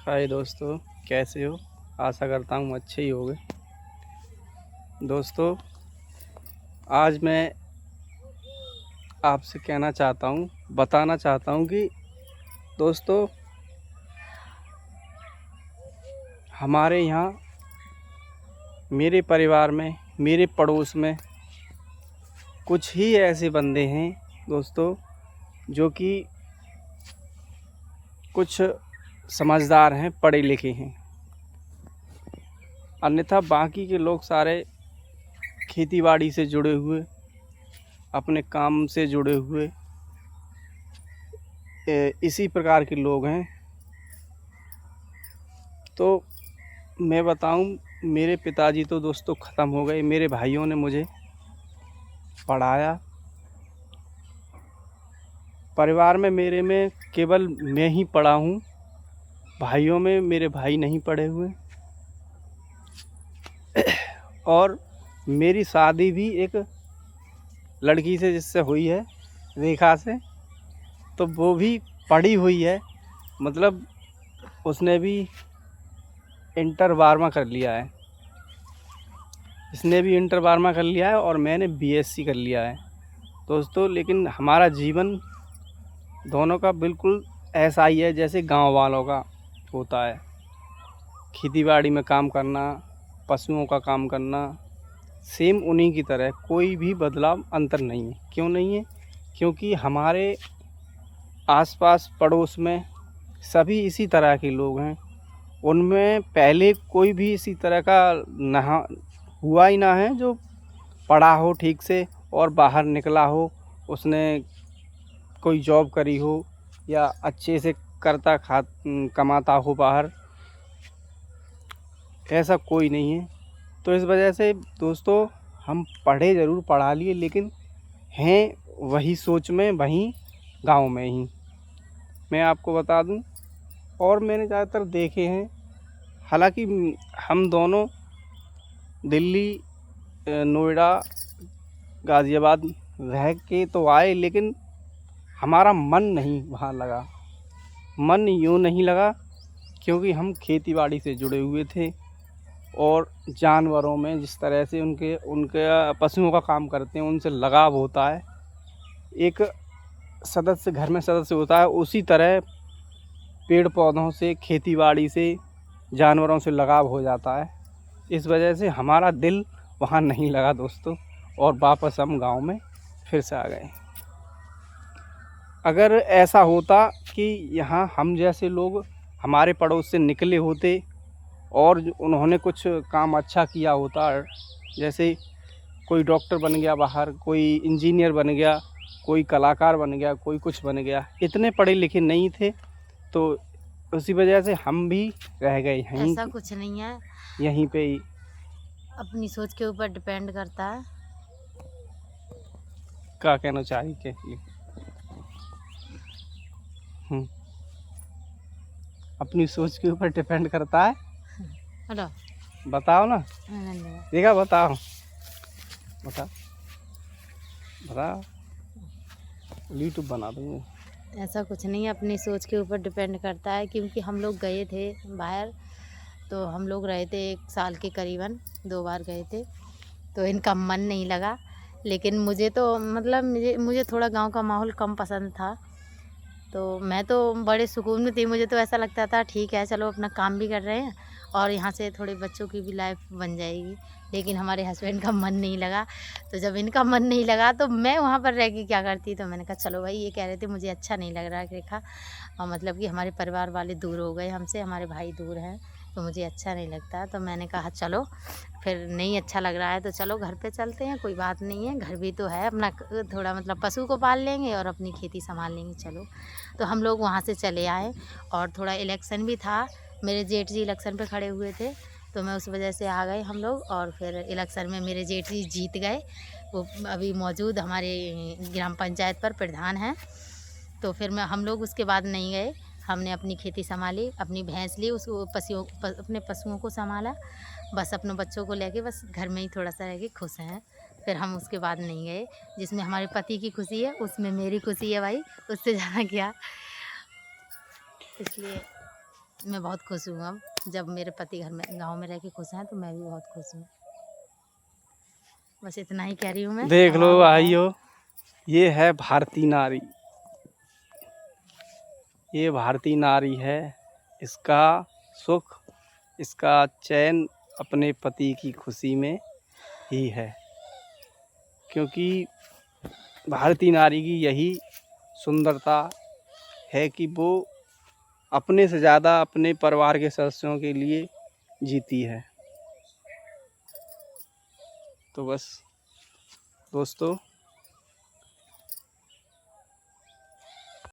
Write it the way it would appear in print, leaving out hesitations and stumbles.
हाय दोस्तों, कैसे हो? आशा करता हूँ अच्छे ही होंगे। दोस्तों, आज मैं आपसे कहना चाहता हूँ, बताना चाहता हूँ कि दोस्तों, हमारे यहाँ, मेरे परिवार में, मेरे पड़ोस में कुछ ही ऐसे बंदे हैं दोस्तों, जो कि कुछ समझदार हैं, पढ़े लिखे हैं। अन्यथा बाकी के लोग सारे खेतीबाड़ी से जुड़े हुए, अपने काम से जुड़े हुए इसी प्रकार के लोग हैं। तो मैं बताऊं, मेरे पिताजी तो दोस्तों ख़त्म हो गए। मेरे भाइयों ने मुझे पढ़ाया। परिवार में मेरे में केवल मैं ही पढ़ा हूँ। भाइयों में मेरे भाई नहीं पढ़े हुए। और मेरी शादी भी एक लड़की से जिससे हुई है, रेखा से, तो वो भी पढ़ी हुई है। मतलब उसने भी इंटर 12वां कर लिया है। इसने भी इंटर 12वां कर लिया है और मैंने बीएससी कर लिया है दोस्तों। लेकिन हमारा जीवन दोनों का बिल्कुल ऐसा ही है जैसे गांव वालों का होता है। खेतीबाड़ी में काम करना, पशुओं का काम करना, सेम उन्हीं की तरह, कोई भी बदलाव, अंतर नहीं है। क्यों नहीं है? क्योंकि हमारे आसपास पड़ोस में सभी इसी तरह के लोग हैं। उनमें पहले कोई भी इसी तरह का नहा हुआ ही ना है जो पढ़ा हो ठीक से और बाहर निकला हो, उसने कोई जॉब करी हो या अच्छे से करता कमाता हो बाहर। ऐसा कोई नहीं है। तो इस वजह से दोस्तों, हम पढ़े ज़रूर, पढ़ा लिए, लेकिन हैं वही सोच में, वहीं गांव में ही। मैं आपको बता दूं, और मैंने ज़्यादातर देखे हैं, हालांकि हम दोनों दिल्ली, नोएडा, गाज़ियाबाद रह के तो आए, लेकिन हमारा मन नहीं वहाँ लगा। मन यूँ नहीं लगा क्योंकि हम खेतीबाड़ी से जुड़े हुए थे और जानवरों में जिस तरह से उनके उनके पशुओं का काम करते हैं, उनसे लगाव होता है। एक सदस्य घर में सदस्य होता है, उसी तरह पेड़ पौधों से, खेतीबाड़ी से, जानवरों से लगाव हो जाता है। इस वजह से हमारा दिल वहाँ नहीं लगा दोस्तों, और वापस हम गांव में फिर से आ गए। अगर ऐसा होता कि यहाँ हम जैसे लोग हमारे पड़ोस से निकले होते और उन्होंने कुछ काम अच्छा किया होता, जैसे कोई डॉक्टर बन गया बाहर, कोई इंजीनियर बन गया, कोई कलाकार बन गया, कोई कुछ बन गया, इतने पढ़े लिखे नहीं थे, तो उसी वजह से हम भी रह गए यहीं। ऐसा कुछ नहीं है, यहीं पे ही। अपनी सोच के ऊपर डिपेंड करता है। क्या कहना चाहिए के अपनी सोच के ऊपर डिपेंड करता है। हेलो, बताओ ना, देखा, बताओ, बताओ, बताओ, यूट्यूब बना दूँगा। ऐसा कुछ नहीं है, अपनी सोच के ऊपर डिपेंड करता है। क्योंकि हम लोग गए थे बाहर, तो हम लोग रहे थे 1 साल के करीबन, 2 बार गए थे, तो इनका मन नहीं लगा। लेकिन मुझे तो मतलब मुझे थोड़ा गांव का माहौल कम पसंद था, तो मैं तो बड़े सुकून में थी। मुझे तो ऐसा लगता था ठीक है, चलो अपना काम भी कर रहे हैं और यहाँ से थोड़े बच्चों की भी लाइफ बन जाएगी। लेकिन हमारे हस्बैंड का मन नहीं लगा। तो जब इनका मन नहीं लगा तो मैं वहाँ पर रह के क्या करती। तो मैंने कहा चलो भाई, ये कह रहे थे मुझे अच्छा नहीं लग रहा रेखा, और मतलब कि हमारे परिवार वाले दूर हो गए हमसे, हमारे भाई दूर हैं, तो मुझे अच्छा नहीं लगता। तो मैंने कहा चलो, फिर नहीं अच्छा लग रहा है तो चलो घर पे चलते हैं, कोई बात नहीं है, घर भी तो है अपना, थोड़ा मतलब पशु को पाल लेंगे और अपनी खेती संभाल लेंगे। चलो, तो हम लोग वहाँ से चले आए। और थोड़ा इलेक्शन भी था, मेरे जेठ जी इलेक्शन पे खड़े हुए थे, तो मैं उस वजह से आ गए हम लोग। और फिर इलेक्शन में मेरे जेठ जी जीत गए। वो अभी मौजूद हमारे ग्राम पंचायत पर प्रधान हैं। तो फिर हम लोग उसके बाद नहीं गए। हमने अपनी खेती संभाली, अपनी भैंस ली, उसको अपने पशुओं को संभाला, बस अपने बच्चों को लेके बस घर में ही थोड़ा सा रह के खुश हैं। फिर हम उसके बाद नहीं गए। जिसमें हमारे पति की खुशी है उसमें मेरी खुशी है भाई, उससे ज़्यादा क्या, इसलिए। मैं बहुत खुश हूँ अब, जब मेरे पति घर में गांव में रह के खुश हैं तो मैं भी बहुत खुश हूँ। बस इतना ही कह रही हूँ मैं। देख अब लो आप बताएं। भाइयों, ये है भारतीय नारी, ये भारतीय नारी है। इसका सुख, इसका चैन अपने पति की खुशी में ही है, क्योंकि भारतीय नारी की यही सुंदरता है कि वो अपने से ज़्यादा अपने परिवार के सदस्यों के लिए जीती है। तो बस दोस्तों,